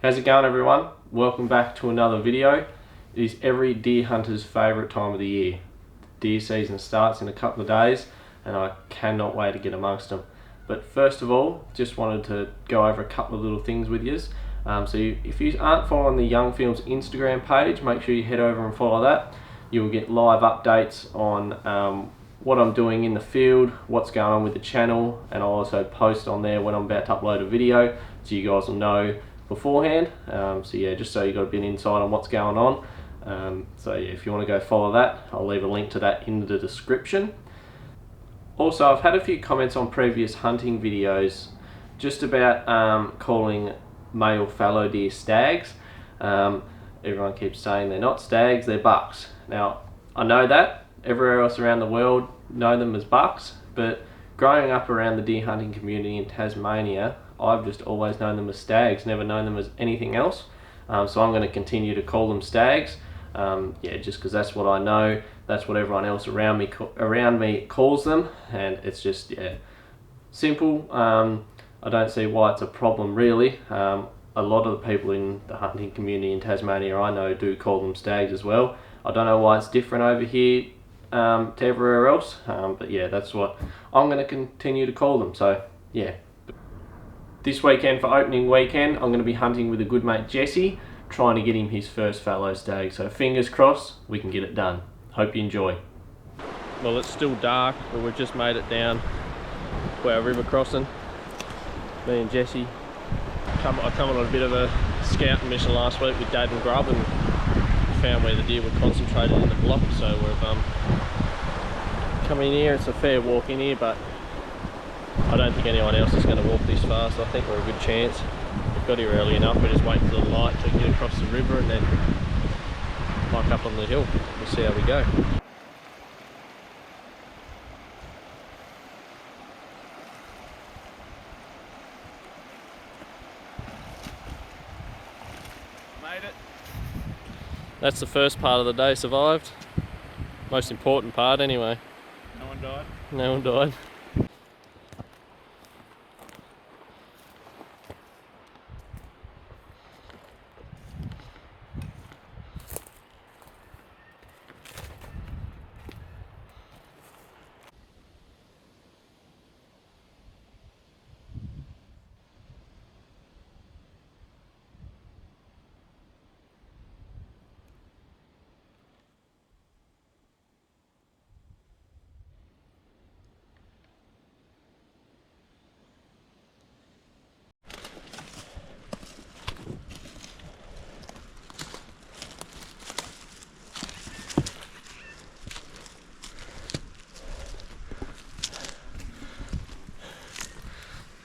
How's it going, everyone? Welcome back to another video. It is every deer hunter's favourite time of the year. Deer season starts in a couple of days and I cannot wait to get amongst them. But first of all, just wanted to go over a couple of little things with you. If you aren't following the Youngfilms Instagram page, make sure you head over and follow that. You will get live updates on what I'm doing in the field, what's going on with the channel, and I'll also post on there when I'm about to upload a video, so you guys will know beforehand. Just so you got a bit of insight on what's going on. If you want to go follow that, I'll leave a link to that in the description. Also, I've had a few comments on previous hunting videos just about calling male fallow deer stags. Everyone keeps saying they're not stags, they're bucks. Now, I know that everywhere else around the world know them as bucks, but growing up around the deer hunting community in Tasmania, I've just always known them as stags, never known them as anything else. So I'm going to continue to call them stags, just because that's what I know, that's what everyone else around me calls them, and it's just simple. I don't see why it's a problem really. A lot of the people in the hunting community in Tasmania I know do call them stags as well. I don't know why it's different over here to everywhere else, but yeah, that's what I'm going to continue to call them. So yeah. This weekend, for opening weekend, I'm going to be hunting with a good mate Jesse, trying to get him his first fallow stag. So fingers crossed we can get it done. Hope you enjoy. Well, it's still dark, but we've just made it down to our river crossing. Me and Jesse. I come on a bit of a scouting mission last week with Dad and Grub and found where the deer were concentrated in the block. So we've come in here. It's a fair walk in here, but I don't think anyone else is going to walk this fast. I think we're a good chance. We've got here early enough. We're just waiting for the light to get across the river and then hike up on the hill. We'll see how we go. Made it. That's the first part of the day survived. Most important part anyway. No one died? No one died.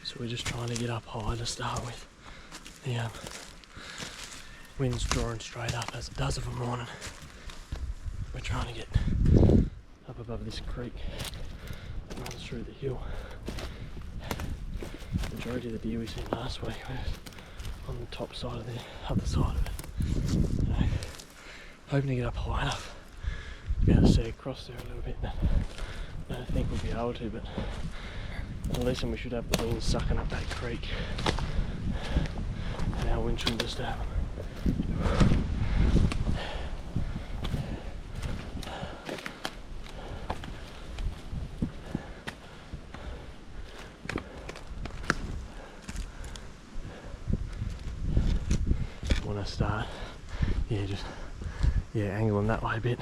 So we're just trying to get up high to start with. The wind's drawing straight up as it does of a morning. We're trying to get up above this creek that runs through the hill. The majority of the deer we seen last week were on the top side of the other side of it. So, hoping to get up high enough to be able to see across there a little bit. I don't think we'll be able to, but at least we should have the wind sucking up that creek and our wind shouldn't disturb them. When I start, angling that way a bit.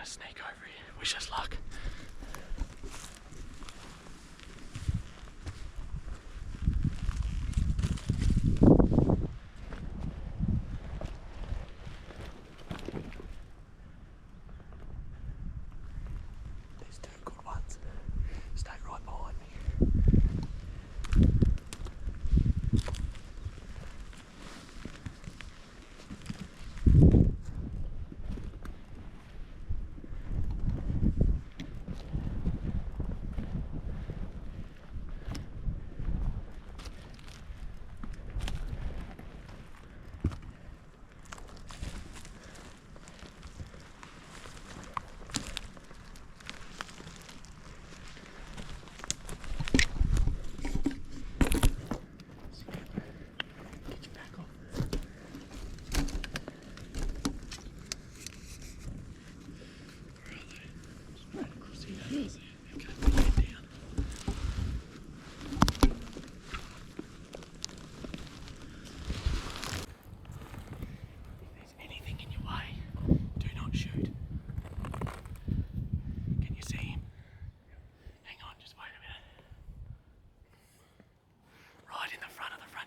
gonna sneak over here. Wish us luck. There's two good ones. Stay right behind me.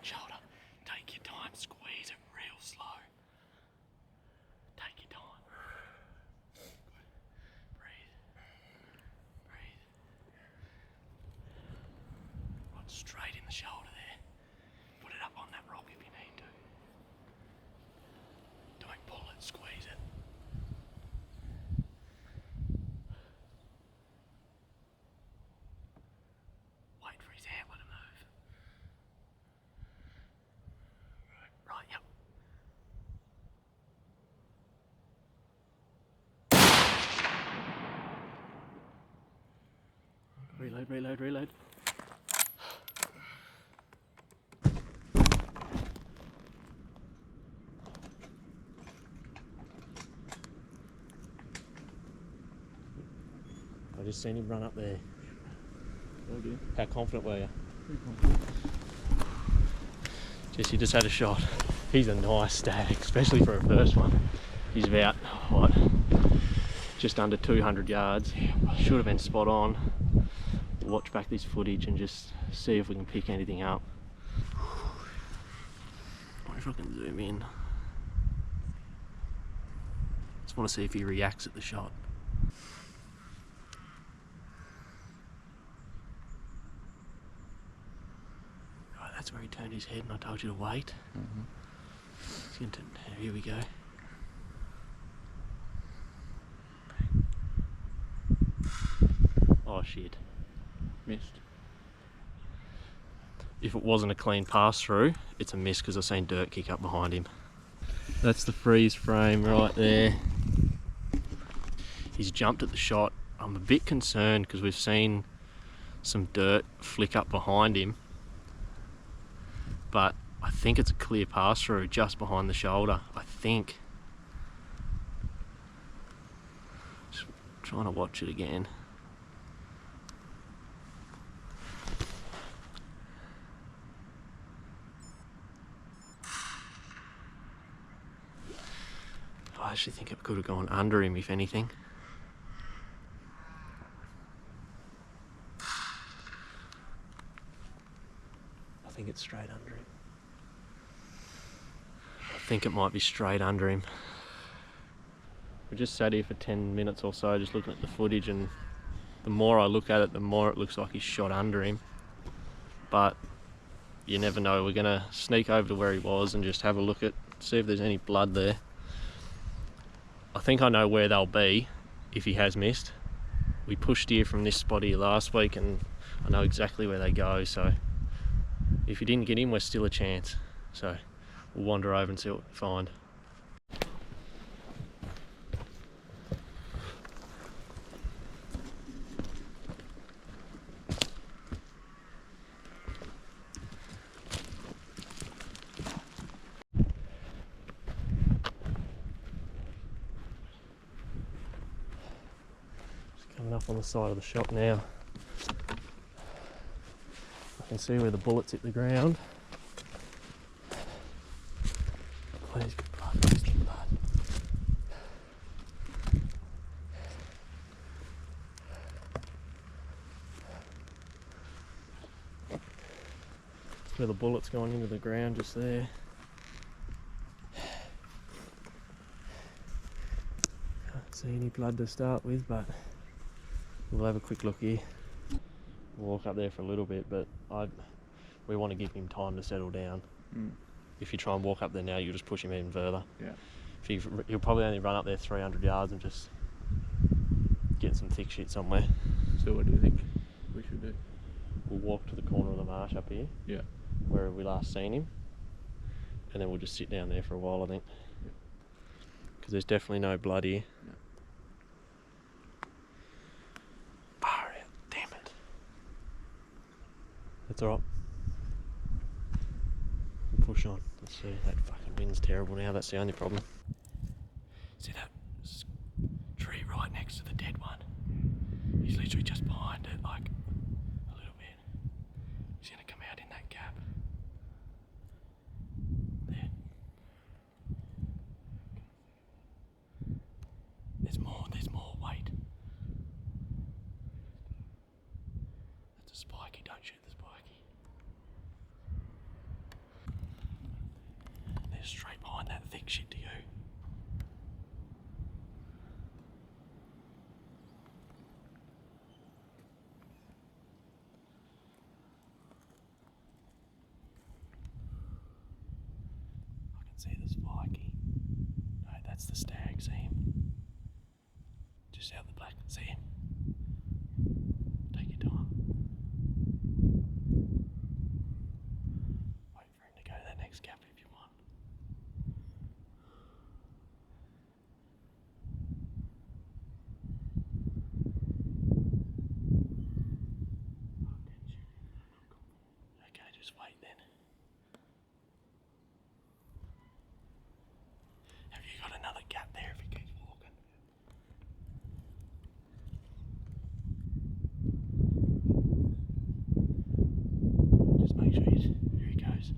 Shoulder. Take your time, squeeze it real slow. Take your time. Good. Breathe. Breathe. Right straight in the shoulder there. Put it up on that rock if you need to. Don't pull it, squeeze it. Wait for his antler to move. Right, yep. Reload, reload, reload. I just seen him run up there. Okay. How confident were you? Pretty confident. Jesse just had a shot. He's a nice stag, especially for a first one. He's about, what, just under 200 yards. Should have been spot on. We'll watch back this footage and just see if we can pick anything up. I wonder if I can zoom in. Just want to see if he reacts at the shot. Right, that's where he turned his head and I told you to wait. He's going to, here we go. Oh shit. Missed. If it wasn't a clean pass through, it's a miss because I've seen dirt kick up behind him. That's the freeze frame right there. He's jumped at the shot. I'm a bit concerned because we've seen some dirt flick up behind him, but I think it's a clear pass through just behind the shoulder. I think. Just trying to watch it again. I actually think it could have gone under him, if anything. I think it's straight under him. I think it might be straight under him. We just sat here for 10 minutes or so just looking at the footage, and the more I look at it, the more it looks like he's shot under him. But you never know. We're going to sneak over to where he was and just have a look at, see if there's any blood there. I think I know where they'll be if he has missed. We pushed deer from this spot here last week and I know exactly where they go, so if you didn't get him, we're still a chance. So we'll wander over and see what we find. Coming up on the side of the shot now. I can see where the bullets hit the ground. Please get blood, please get blood. where the bullet's gone into the ground just there. Can't see any blood to start with, but we'll have a quick look here. We'll walk up there for a little bit, but we want to give him time to settle down. If you try and walk up there now, you'll just push him even further. Yeah. He'll probably only run up there 300 yards and just get some thick shit somewhere. So what do you think we should do? We'll walk to the corner of the marsh up here. Yeah. Where we last seen him. And then we'll just sit down there for a while, I think. Because there's definitely no blood here. No. Far out, damn it. That's alright. We'll push on. Let's see, that fucking wind's terrible now, that's the only problem. See that tree right next to the dead one? He's literally just behind it, like a little bit. He's gonna come out in that gap. There. There's more, wait. That's a spiky, don't shoot the spiky. They're straight behind that thick shit to you. I can see the spiky. No, that's the stag, see him? Just out the black, see him? Take your time. Wait for him to go to that next gap if you want. Okay, just wait then. Have you got another gap there if he keeps walking? Just make sure here he goes.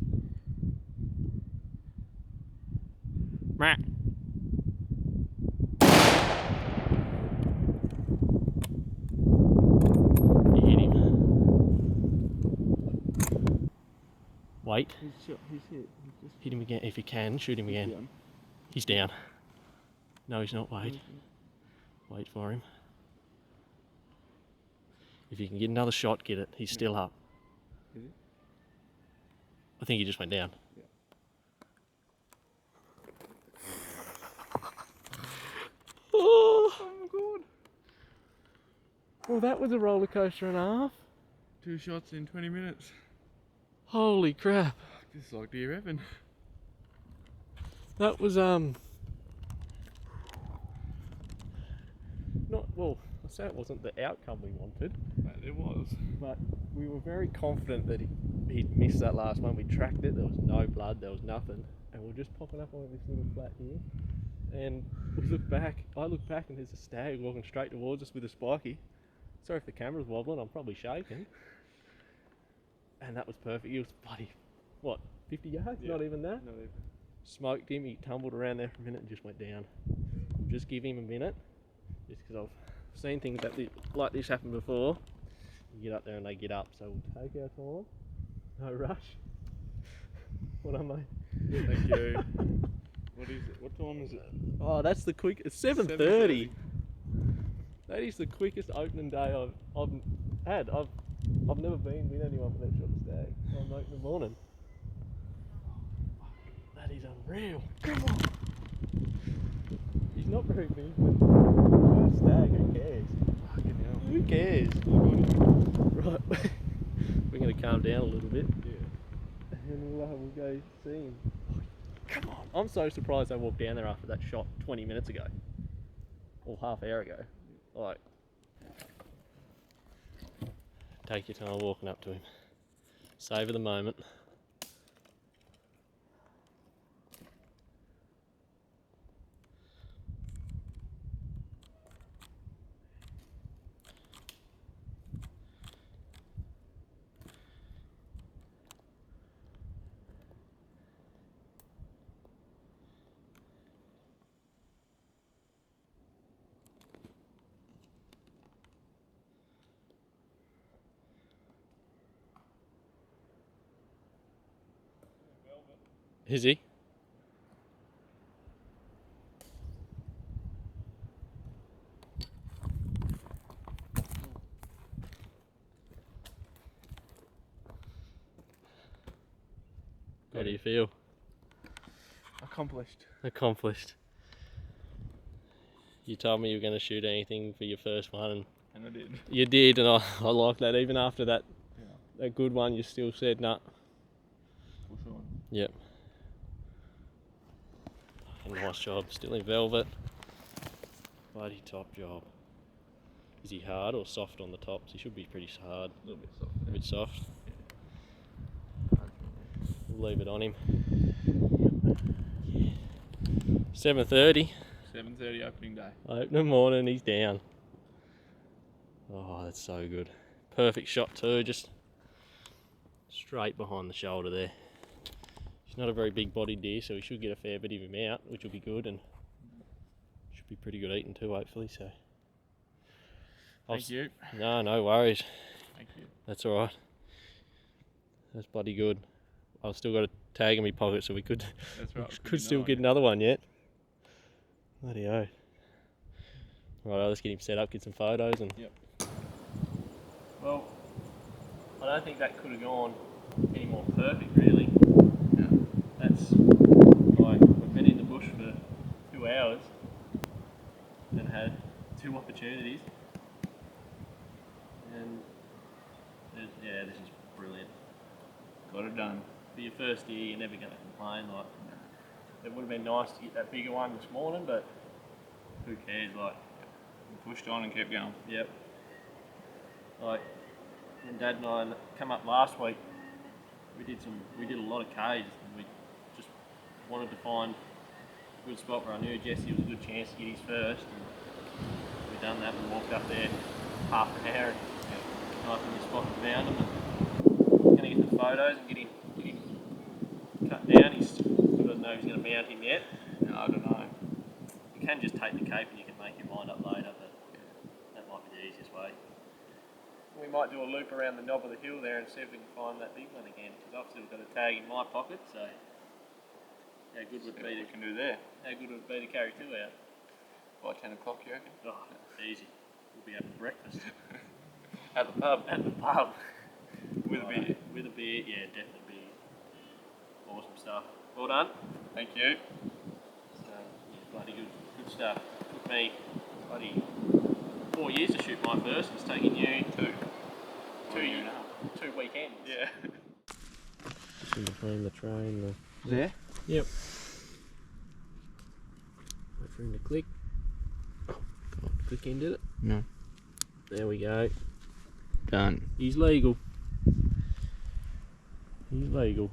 Matt. You hit him. Wait. He's hit. Hit him again if you can. Shoot him again. Down. He's down. No, he's not. Wait. Wait for him. If you can get another shot, get it. He's still up. Is he? I think he just went down. Yeah. Oh, Oh my god. well, that was a roller coaster and a half. 2 shots in 20 minutes. Holy crap. Just like Dear Evan. That was not well. I say it wasn't the outcome we wanted, But it was. but we were very confident that he'd missed that last one. We tracked it. There was no blood. There was nothing, and we're just popping up on this little flat here. And we look back. I look back, and there's a stag walking straight towards us with a spiky. Sorry if the camera's wobbling. I'm probably shaking. And that was perfect. He was bloody, what, 50 yards? Yeah. Not even that. Not even. Smoked him. He tumbled around there for a minute and just went down. We'll just give him a minute, just because I've seen things like this happen before. You get up there and they get up, so we'll take our time. No rush. What am I? Thank you. What is it? What time is it? Oh, that's the quick. It's 7:30. That is the quickest opening day I've had. I've never been with anyone for that shot of stag on opening morning. That is unreal. Come on. He's not very big, but first stag, who cares? Fucking hell. Who cares? Right, we're going to calm down a little bit. Yeah. And we'll go see him. Come on. I'm so surprised I walked down there after that shot 20 minutes ago. Or half hour ago. Like, take your time walking up to him. Savour the moment. Is he? How do you feel? Accomplished. Accomplished. You told me you were going to shoot anything for your first one, And I did. you did, and I like that. Even after that, Yeah. that good one, you still said nah. Push on. Yep. Nice job. Still in velvet. Bloody top job. Is he hard or soft on the tops? He should be pretty hard. A little bit soft. A bit soft. Yeah. We'll leave it on him. 7:30. 7:30 opening day. Opening morning, he's down. Oh, that's so good. Perfect shot too, just straight behind the shoulder there. He's not a very big bodied deer, so he should get a fair bit of him out, which will be good, and should be pretty good eating too, hopefully. So. Thank you. No worries. Thank you. That's all right. That's bloody good. I've still got a tag in my pocket, so we could That's right. could still get another one yet. Bloody oh. Right, let's get him set up, get some photos, and. Yep. Well, I don't think that could have gone any more perfect, really. Yeah. That's like we've been in the bush for 2 hours and had 2 opportunities, and yeah, this is brilliant. Got it done. For your first year, you're never going to complain. Like, it would have been nice to get that bigger one this morning, but who cares? Like, We pushed on and kept going. yep. Like when Dad and I come up last week, we did a lot of Ks, and we just wanted to find a good spot where I knew Jesse was a good chance to get his first. And we done that. We walked up there half an hour and typed in the spot and found him. And gonna get the photos and get him cut down. He's still doesn't know if he's gonna mount him yet. No, I don't know. You can just take the cape and you can make your mind up later, but that might be the easiest way. We might do a loop around the knob of the hill there and see if we can find that big one again, because I've still got a tag in my pocket, so how good would it be We can do there. how good would it be to carry 2 out? By 10 o'clock, you reckon? Oh, easy. We'll be having breakfast. At the pub. At the pub. With a beer. With a beer, yeah, definitely beer. Awesome stuff. Well done. Thank you. So, yeah, bloody good stuff. Took me bloody 4 years to shoot my first. It's taking you 2 weekends. Yeah. In between the train. There? Yep. Wait for him to click. Oh, God, click in, did it? No. There we go. Done. He's legal. He's legal.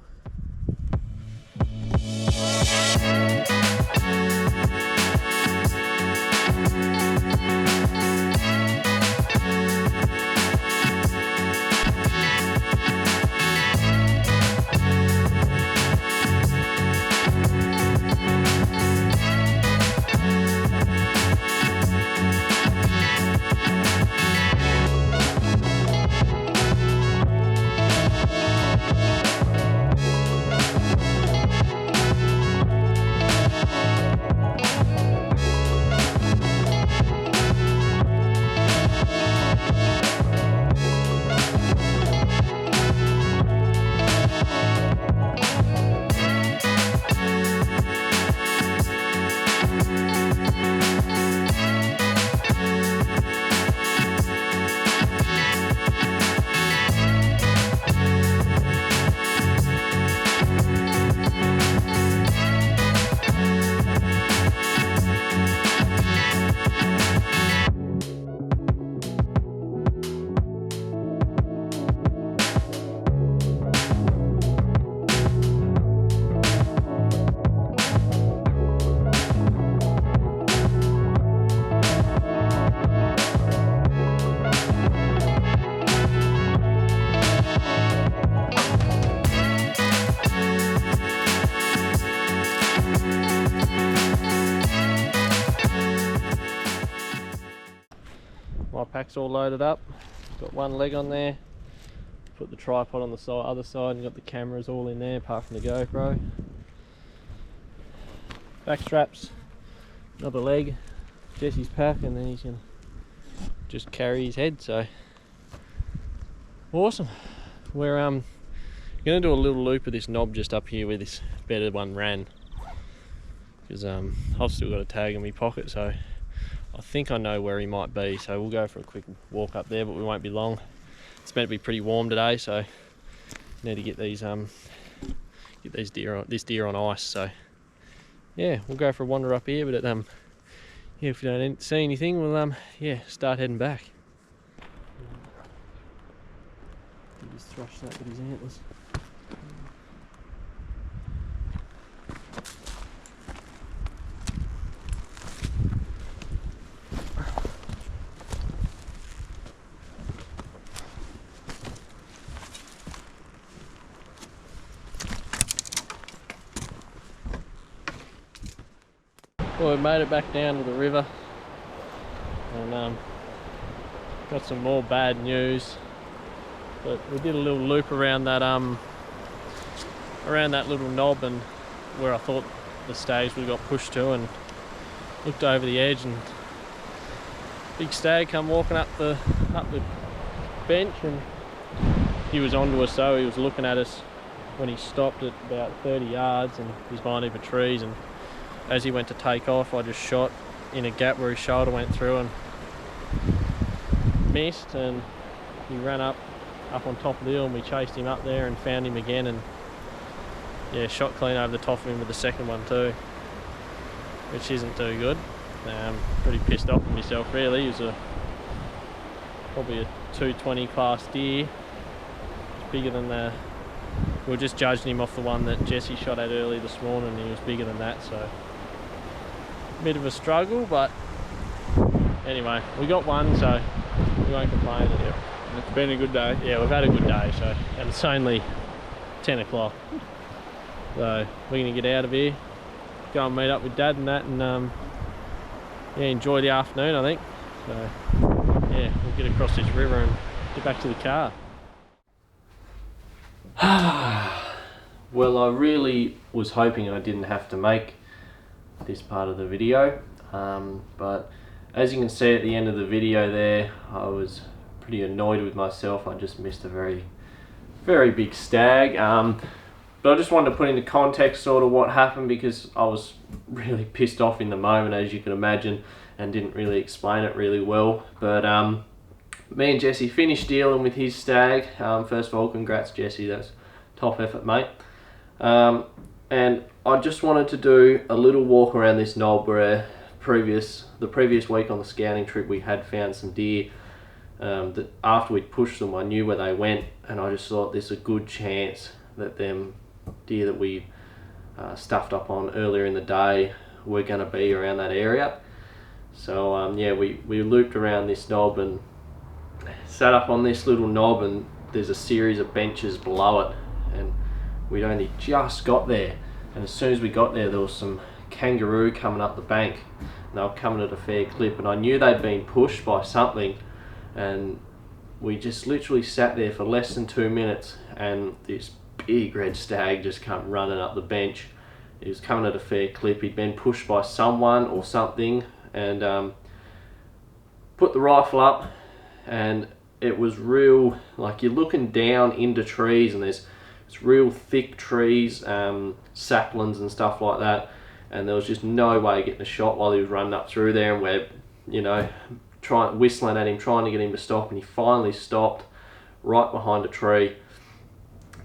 My pack's all loaded up. Got one leg on there. Put the tripod on the other side and got the cameras all in there apart from the GoPro. back straps, another leg, Jesse's pack, and then he's gonna just carry his head. So awesome. We're gonna do a little loop of this knob just up here where this better one ran, because I've still got a tag in my pocket, so I think I know where he might be. So we'll go for a quick walk up there, but we won't be long. It's meant to be pretty warm today, so need to get these this deer on ice. So yeah, we'll go for a wander up here, but yeah, if we don't see anything, we'll yeah, start heading back. He just thrashed that with his antlers. Well, we made it back down to the river, and got some more bad news. But we did a little loop around that little knob, and where I thought the stags would have got pushed to, and looked over the edge, and big stag come walking up the bench, and he was onto us. So he was looking at us when he stopped at about 30 yards, and he's behind heap of trees, and as he went to take off, I just shot in a gap where his shoulder went through and missed, and he ran up on top of the hill, and we chased him up there and found him again, and yeah, shot clean over the top of him with the second one too, which isn't too good. Pretty pissed off with myself really. He was probably a 220 class deer. It's bigger than we were just judging him off the one that Jesse shot at early this morning, and he was bigger than that, so bit of a struggle, but anyway, we got one, so we won't complain. Yep. It's been a good day. Yeah, we've had a good day, so, and it's only 10 o'clock, so we're going to get out of here, go and meet up with Dad and that, and yeah, enjoy the afternoon, I think. So yeah, we'll get across this river and get back to the car. Well, I really was hoping I didn't have to make this part of the video, but as you can see at the end of the video there, I was pretty annoyed with myself. I just missed a very, very big stag, but I just wanted to put into context sort of what happened, because I was really pissed off in the moment, as you can imagine, and didn't really explain it really well. But me and Jesse finished dealing with his stag. First of all, congrats Jesse, that's top effort, mate. And I just wanted to do a little walk around this knob where the previous week on the scouting trip we had found some deer that after we'd pushed them I knew where they went, and I just thought there's a good chance that them deer that we stuffed up on earlier in the day were going to be around that area. So yeah, we looped around this knob and sat up on this little knob, and there's a series of benches below it, and we'd only just got there, and as soon as we got there was some kangaroo coming up the bank, and they were coming at a fair clip, and I knew they'd been pushed by something, and we just literally sat there for less than 2 minutes, and this big red stag just come running up the bench. He was coming at a fair clip. He'd been pushed by someone or something, and put the rifle up, and it was real, like you're looking down into trees, and there's real thick trees, saplings and stuff like that, and there was just no way of getting a shot while he was running up through there, and we're, you know, whistling at him, trying to get him to stop, and he finally stopped right behind a tree,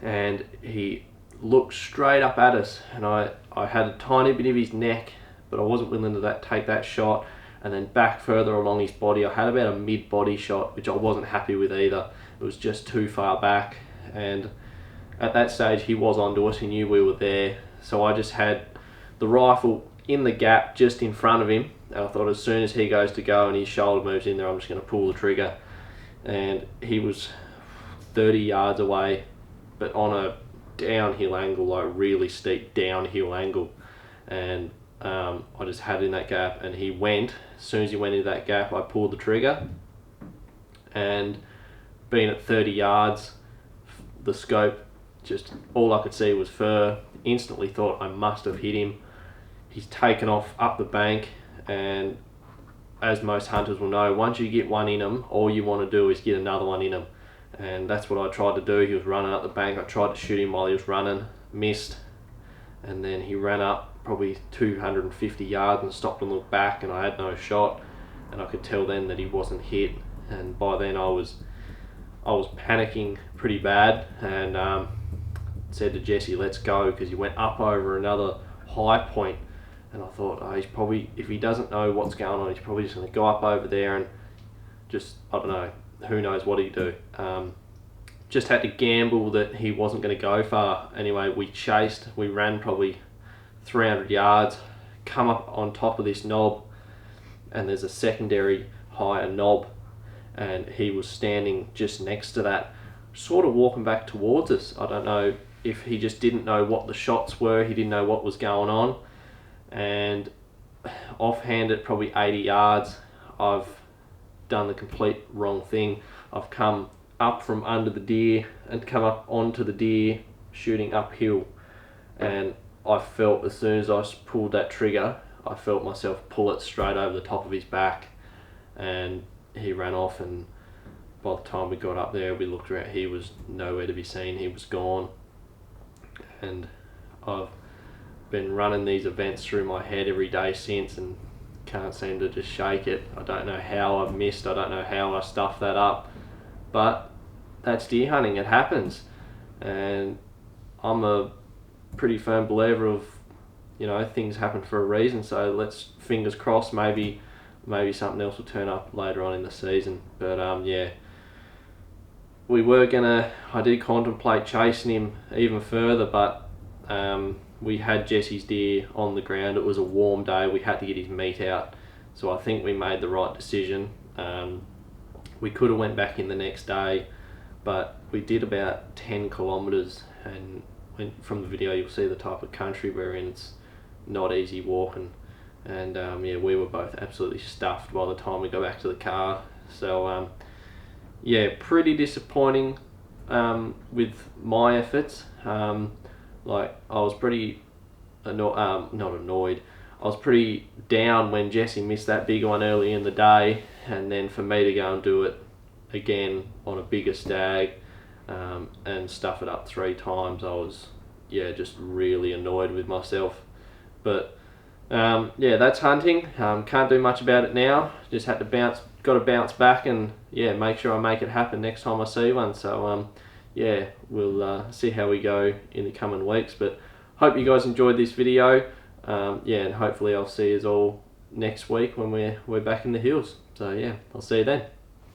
and he looked straight up at us, and I had a tiny bit of his neck, but I wasn't willing to take that shot, and then back further along his body I had about a mid-body shot, which I wasn't happy with either. It was just too far back, and at that stage he was onto us, he knew we were there, so I just had the rifle in the gap just in front of him, and I thought as soon as he goes to go and his shoulder moves in there, I'm just going to pull the trigger. And he was 30 yards away, but on a downhill angle, like really steep downhill angle, and I just had it in that gap, and he went. As soon as he went into that gap, I pulled the trigger, and being at 30 yards, the scope, just all I could see was fur. Instantly thought I must have hit him. he's taken off up the bank, and as most hunters will know, once you get one in him, all you want to do is get another one in him. And that's what I tried to do. He was running up the bank. I tried to shoot him while he was running, missed, and then he ran up probably 250 yards and stopped and looked back, and I had no shot, and I could tell then that he wasn't hit. And by then I was panicking pretty bad, and said to Jesse, let's go, because he went up over another high point, and I thought, oh, he's probably, if he doesn't know what's going on, he's probably just going to go up over there and just, I don't know, who knows what he'd do. Just had to gamble that he wasn't going to go far. Anyway, we ran probably 300 yards, come up on top of this knob, and there's a secondary higher knob, and he was standing just next to that, sort of walking back towards us. I don't know if he just didn't know what the shots were, he didn't know what was going on, and offhand at probably 80 yards, I've done the complete wrong thing. I've come up from under the deer and come up onto the deer shooting uphill, and I felt as soon as I pulled that trigger, I felt myself pull it straight over the top of his back, and he ran off. And by the time we got up there, we looked around, he was nowhere to be seen, he was gone. And I've been running these events through my head every day since, and can't seem to just shake it. I don't know how I've missed, I don't know how I stuffed that up, but that's deer hunting, it happens. And I'm a pretty firm believer of, you know, things happen for a reason, so let's fingers crossed maybe something else will turn up later on in the season. But yeah, I did contemplate chasing him even further, but we had Jesse's deer on the ground. It was a warm day, we had to get his meat out, so I think we made the right decision. We could have went back in the next day, but we did about 10 kilometres, and from the video you'll see the type of country we're in. It's not easy walking, and yeah, we were both absolutely stuffed by the time we got back to the car. So yeah, pretty disappointing with my efforts. Like, I was pretty not annoyed, I was pretty down when Jesse missed that big one early in the day, and then for me to go and do it again on a bigger stag and stuff it up 3 times, I was, yeah, just really annoyed with myself. But yeah, that's hunting. Can't do much about it now. Just had to got to bounce back and, yeah, make sure I make it happen next time I see one. So yeah, we'll see how we go in the coming weeks. But hope you guys enjoyed this video. Yeah, and hopefully I'll see you all next week when we're back in the hills. So yeah, I'll see you then.